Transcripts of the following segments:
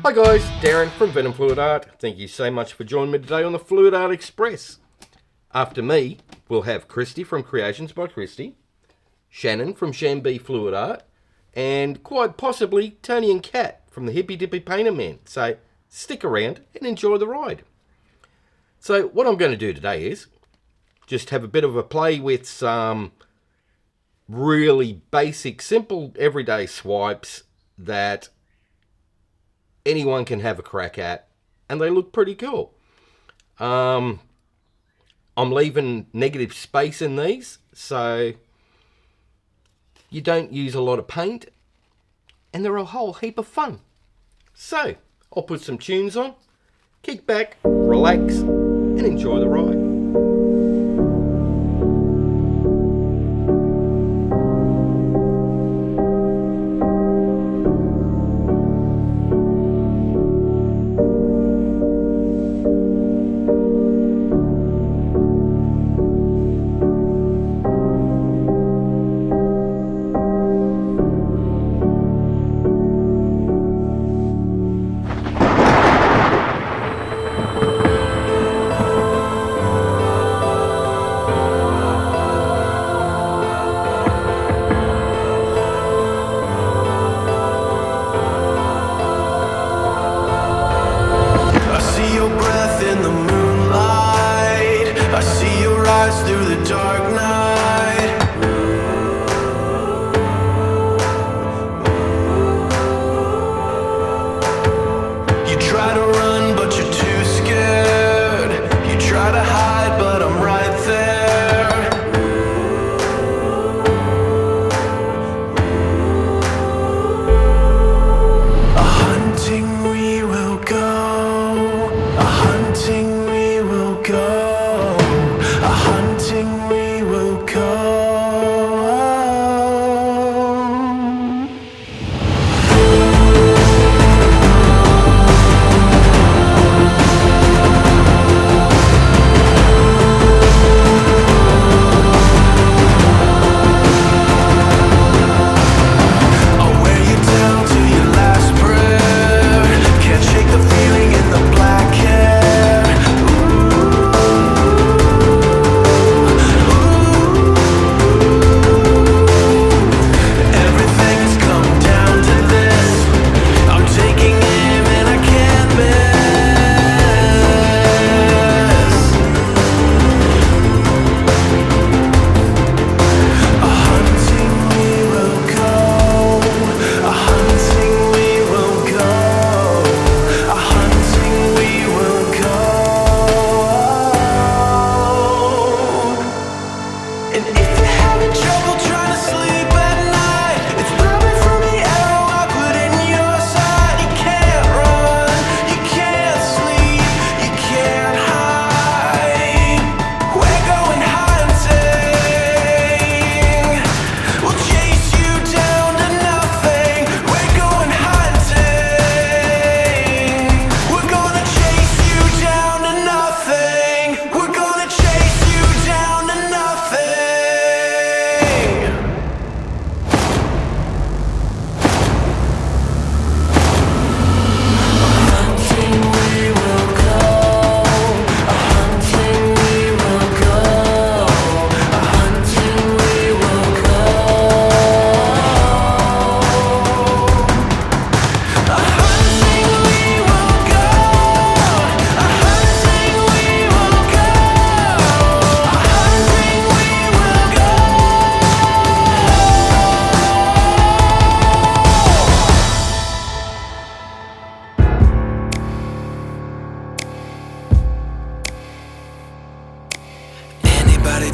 Hi guys, Darren from venomfluidart. Thank you so much for joining me today on the Fluid Art Express. After me, we'll have Kristey from Creations by Kristey, Shannon from ShanB Fluid Art, and quite possibly Tony and Kat from the Hippy Dippy Painter Man. So stick around and enjoy the ride. So what I'm going to do today is just have a bit of a play with some really basic, simple, everyday swipes that anyone can have a crack at, and they look pretty cool. I'm leaving negative space in these, so you don't use a lot of paint, and they're a whole heap of fun. So, I'll put some tunes on, kick back, relax, and enjoy the ride.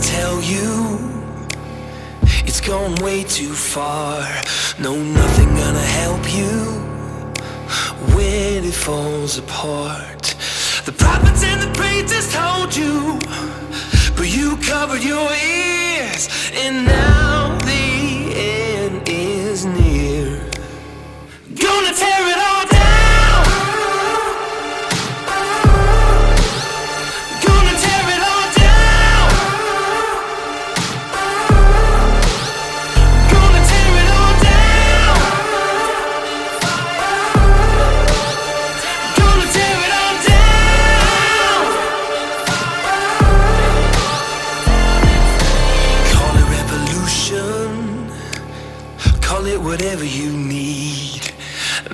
Tell you it's gone way too far. No, nothing gonna help you when it falls apart. The prophets and the preachers told you, but you covered your ears, and now the end is near. Gonna tear it all down.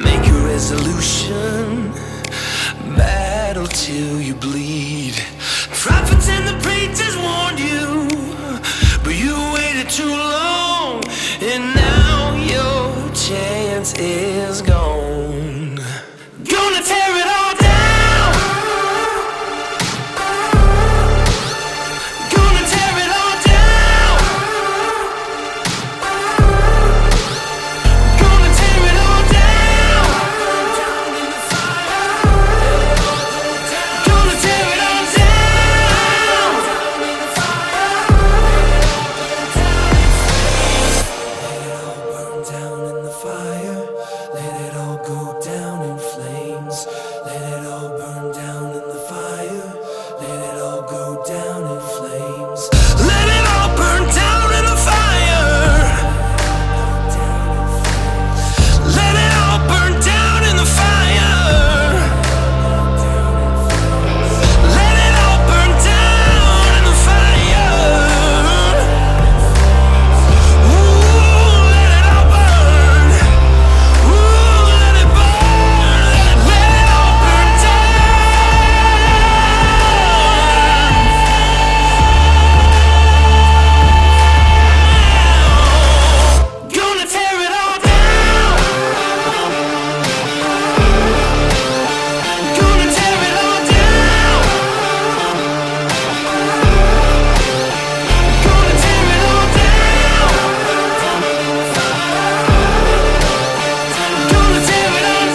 Make a resolution, battle till you bleed. Prophets and the preachers warned you, but you waited too long, and now your chance is gone. Gonna tear it all down. Gonna tear it all down. Gonna tear it all down. Gonna tear it all down. Let it all burn down in the fire. Let it all go down in flames. Let it all burn down in the fire. Let it all go down in flames. Let it all burn down in the fire. Let it all burn down in the fire. Let it all burn down in the fire. Ooh, let it all burn. Ooh, let it burn. Let it all burn down. Gonna tear it all down. Gonna tear it all down. Gonna tear it all down. Gonna tear it all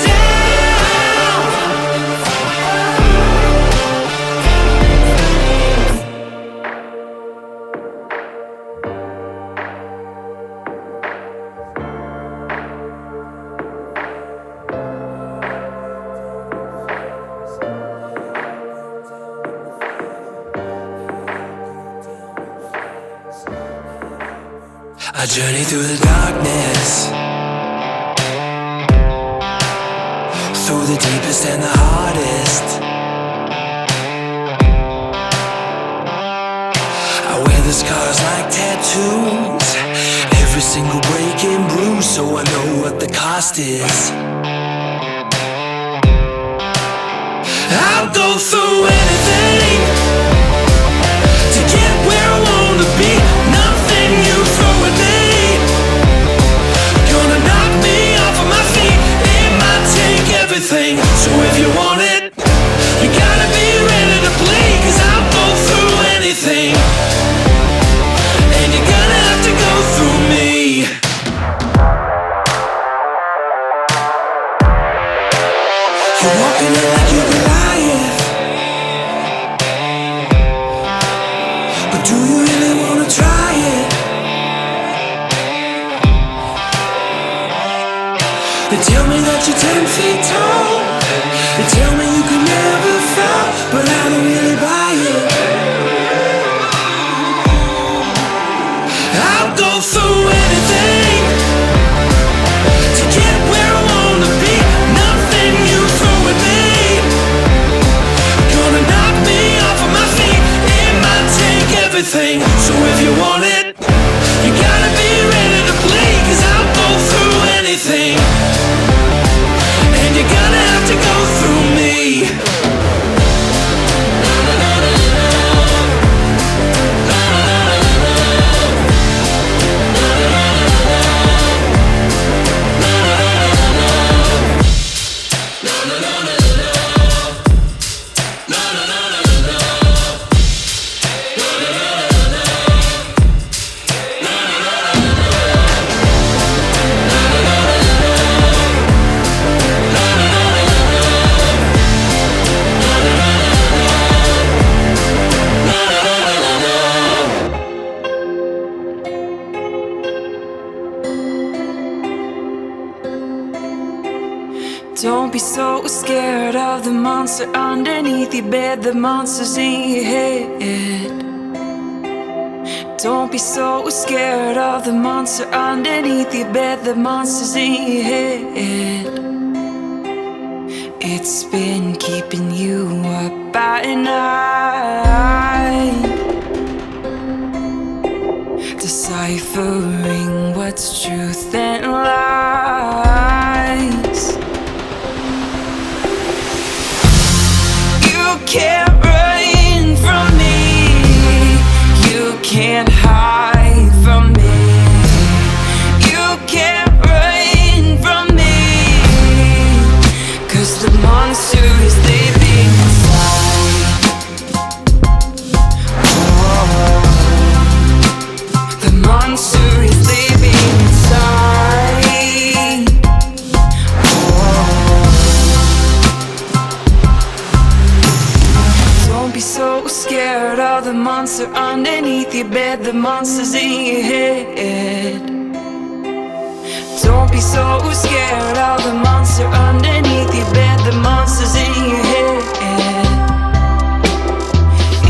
I journey through the darkness, through the deepest and the hardest. I wear the scars like tattoos, every single break and bruise, so I know what the cost is. I'll go through anything to get where I wanna be. Nothing you throw at me gonna knock me off of my feet. It might take everything, so if you want it, you gotta be ready to bleed. 'Cause I'll go through anything, and you're gonna have to go through me. You're walking in like you're Goliath, but do you really wanna try it? They tell me that you're 10 feet tall. They tell me you can never fall, but I don't really buy it. I'll go through anything to get where I wanna be. Nothing you throw at me gonna knock me off of my feet. It might take everything, so if you want it, you gotta be ready to bleed. 'Cause I'll go through anything, and you're gonna have to go through me. Don't be so scared of the monster underneath your bed. The monster's in your head. Don't be so scared of the monster underneath your bed. The monster's in your head. It's been keeping you up at night, deciphering what's truth and lies. monster underneath your bed, the monster's in your head. Don't be so scared of the monster underneath your bed, the monster's in your head.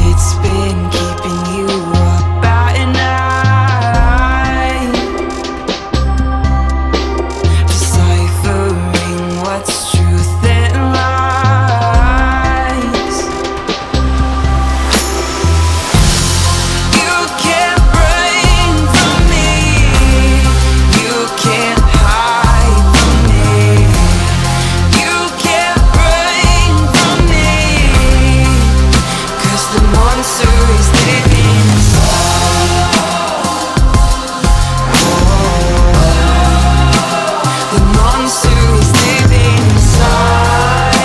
It's been keeping you up at night, deciphering what's truth and lies. You can't run from me, you can't hide from me, you can't run from me, 'cause the monster is living inside. The monster is living inside.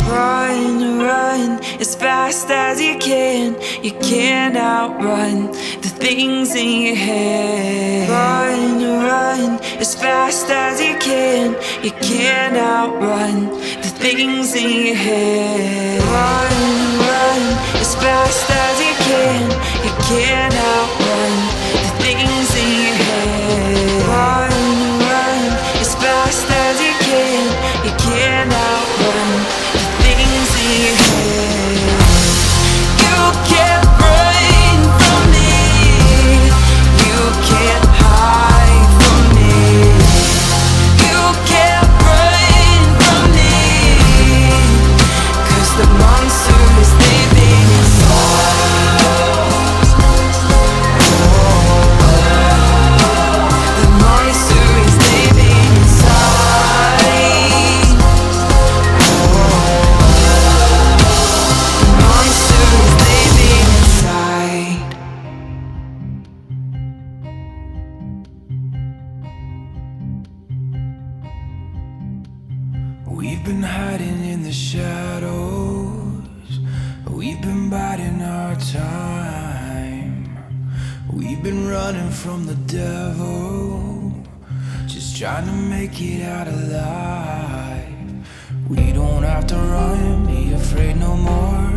Run, run as fast as you can. You can't outrun the things in your head. Run, run as fast as you can. You can't outrun the things in your head. Run, run as fast as you can. You can't outrun the things in your head. Run, run as fast as you can. You can't outrun the things in your head. You can't run from me, you can't hide from me, you can't run from me, 'cause the monster is living inside. The monster is living inside. The monster is living inside. We've been hiding in the shadows, we've been biding our time, we've been running from the devil, just trying to make it out alive. We don't have to run, be afraid no more.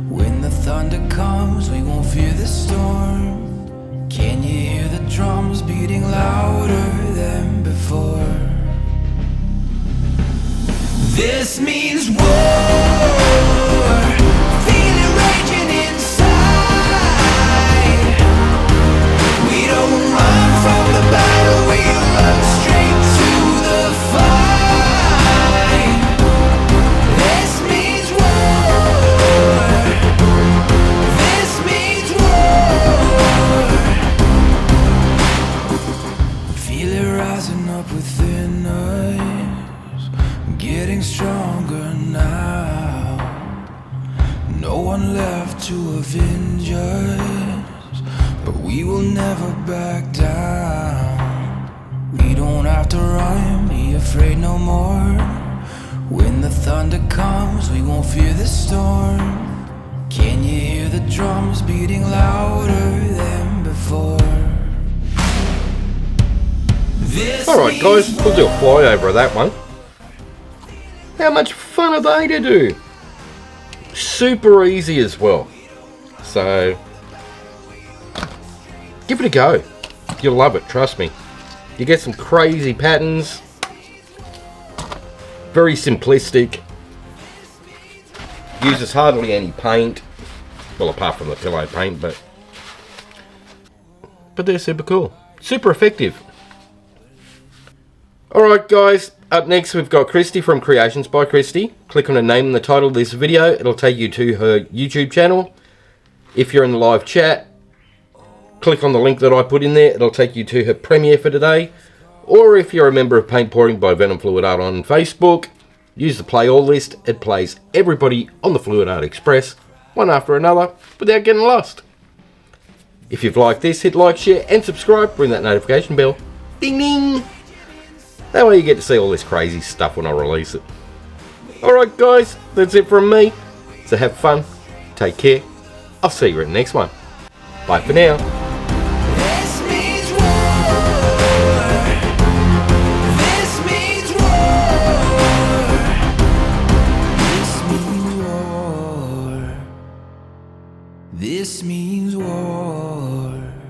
When the thunder comes, we won't fear the storm. Can you hear the drums beating louder than before? This means war, feel it raging inside. We don't run from the battle, we run straight to the fight. This means war, this means war. Feel it rising up within us, getting stronger now. No one left to avenge us, but we will never back down. We don't have to run, be afraid no more. When the thunder comes, we won't fear the storm. Can you hear the drums beating louder than before? Alright guys, we'll do a flyover of that one. How much fun are they to do? Super easy as well. So, give it a go. You'll love it, trust me. You get some crazy patterns. Very simplistic. Uses hardly any paint. Well, apart from the pillow paint, but they're super cool. Super effective. Alright guys, up next we've got Kristey from Creations by Kristey. Click on her name in the title of this video, it'll take you to her YouTube channel. If you're in the live chat, click on the link that I put in there, it'll take you to her premiere for today. Or if you're a member of Paint Pouring by venomfluidart on Facebook, use the play all list, it plays everybody on the Fluid Art Express, one after another, without getting lost. If you've liked this, hit like, share and subscribe, ring that notification bell, ding ding! That way you get to see all this crazy stuff when I release it. Alright guys, that's it from me. So have fun, take care, I'll see you in the next one. Bye for now. This means war. This means war.